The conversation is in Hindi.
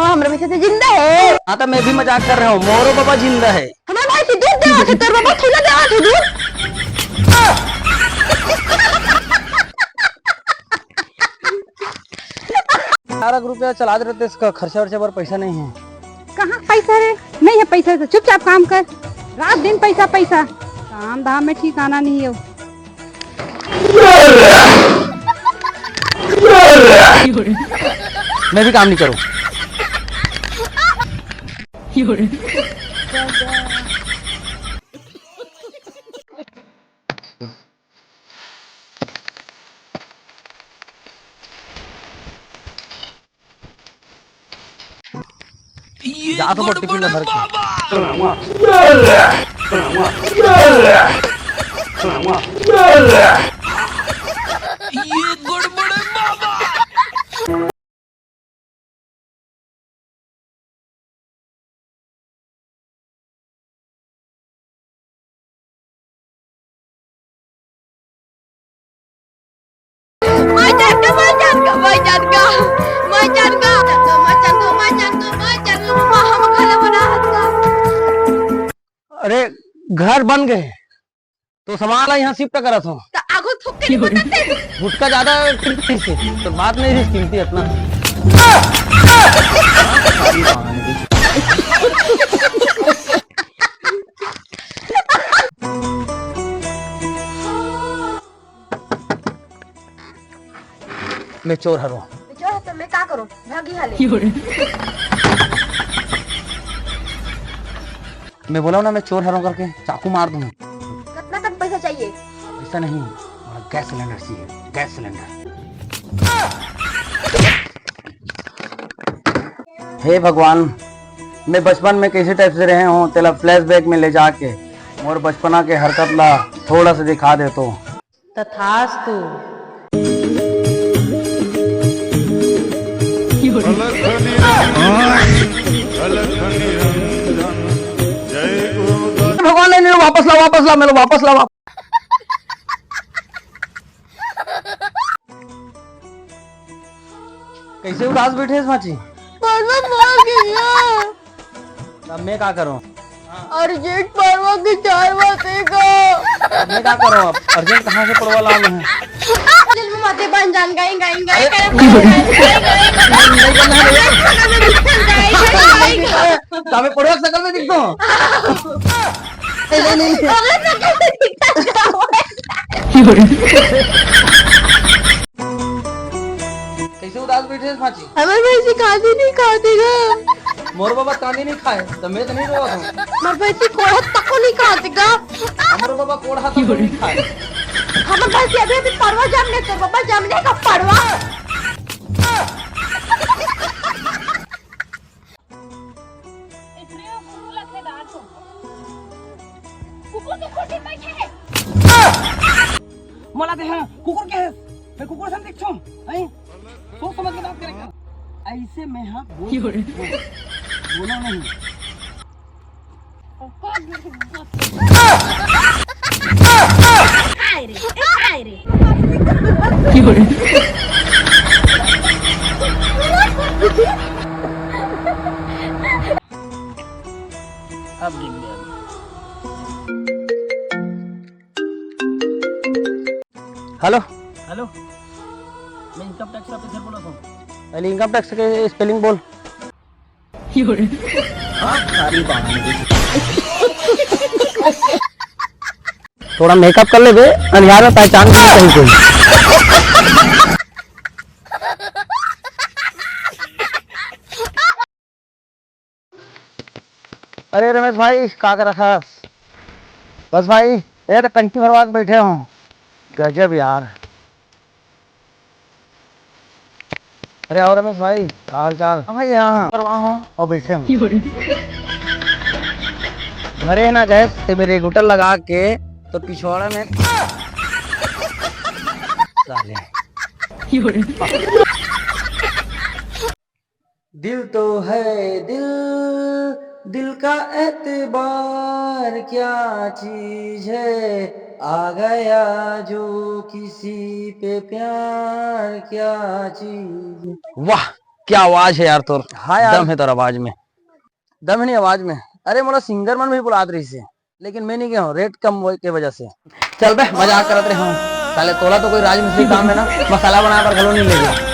हाँ हमारे पीछे तो जिंदा है। हाँ तो मैं भी मजाक कर रहा हूँ, मोरो बाबा जिंदा है। हमारे भाई से दूध देवा थे, तेरे बाबा थैला देवा थे दूध। 18 रुपया चला दे रहे, इसका खर्चा वर्चा पर पैसा नहीं है। कहाँ पैसा रे? नहीं है पैसा तो चुपचाप काम कर। रात दिन पैसा पैसा, काम धाम में ठिकाना नहीं है। मैं भी काम नहीं करूँ। जा तो टिफिन में भर अरे घर बन गए तो सामान यहाँ शिफ्ट करत हो। आगो थूक के नहीं बताते। गुटका ज्यादा कीमती से तो बात नहीं थी कीमती इतना। मैं चोर हरो। चोर है तो मैं क्या करूं? भागी हाले। मैं बोला ना मैं चोर हरो करके चाकू मार दूं। कितना तक पैसा चाहिए? पैसा नहीं, गैस सिलेंडर चाहिए, गैस सिलेंडर। हे भगवान, मैं बचपन में कैसे टाइप से रहे हूँ तेला फ्लैशबैक में ले जाके और बचपना के हरकत ला थोड़ा सा दिखा दे तो। तथास्तु। भगवान नहीं, वापस ला वापस ला, मेरे वापस ला। कैसे उदास बैठे इस माची? अब मैं क्या करूं? अर्जेंट परवा की 4 बातें का। मैं क्या करूं अब? अर्जेंट कहाँ से पड़वा लाऊं मैं? दिल में माते बन जान गई गई गई मैं पड़वा शकल में दिखता हूँ। कैसे उदास बैठे इस माची? हमारे भाई खाती नहीं खातेगा। मोर बाबा कांदी नहीं खाए तो मैं तो नहीं रोवा हूँ। हमारे भाई कोड़ा तक को नहीं खातेगा। हमारे बाबा कोड़ा तक नहीं खाए। हमारे भाई अभी अभी परवा जमने तो बाबा जमने का परवा। मला ते हाँ कुकुर क्या है? मैं कुकुर सन दिखता हूँ। सोच समझ के बात करेगा। ऐसे में हाँ बोला नहीं। अब देख लिया। हेलो हेलो, मैं इनकम टैक्स ऑफिसर बोल रहा हूँ। पहले इनकम टैक्स के स्पेलिंग बोल। थोड़ा मेकअप कर ले बे, अंधियार में पहचान नहीं कहीं कोई। अरे रमेश भाई क्या कर रखा? बस भाई ये तो कंठी भरवा के बैठे हूँ। गजब यार। अरे और रमेश भाई हाल चाल? भाई यहाँ करवा हूँ और बैठे हूँ। घरे ना गए तो मेरे गुटल लगा के तो पिछवाड़ा में साले। दिल तो है दिल, दिल का एतबार क्या चीज है, आ गया जो किसी पे प्यार क्या चीज। वाह क्या आवाज है यार तोर। हाँ यार। दम है तोर आवाज में। दम है नहीं आवाज में। अरे मोला सिंगर मन भी बुलात रही से, लेकिन मैं नहीं गया हूँ रेट कम के वजह से। चल बे मजाक करत रहे हम। साले तोला तो कोई राजमिस्त्री काम है ना, मसाला बनाए पर घलो नहीं ले गया।